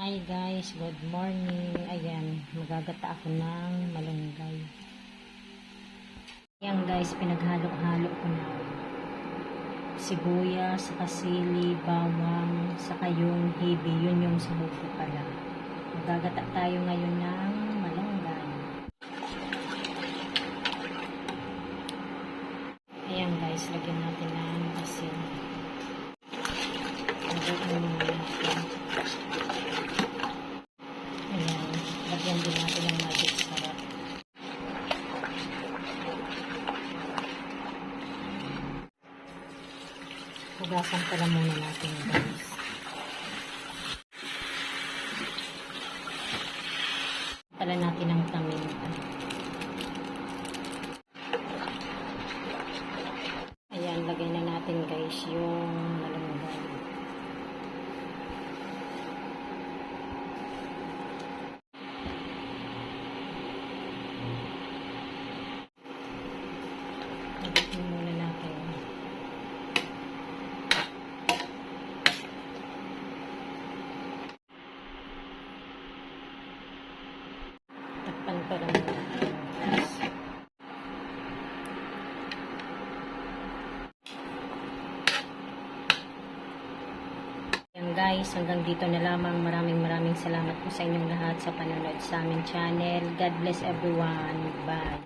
Hi guys, good morning. Ayan, magagata ako ng malunggay. Ayan guys, pinaghalo-halo ko na sibuyas, saka sili, bawang, saka yung hibi. Yun yung sahog ko pala. Magagata tayo ngayon ng malunggay. Ayan guys, lagyan natin ng asin. Lagyan mo natin. Ayan, lagyan din natin ng magic sarap. Hugasan pala muna natin guys. Pala natin ang paminta. Ayan, lagay na natin guys yung malunggay. Lagyan muna natin. Takpan pa lang natin. Yan guys, hanggang dito na lamang. Maraming salamat po sa inyong lahat sa panonood sa aming channel. God bless everyone. Bye.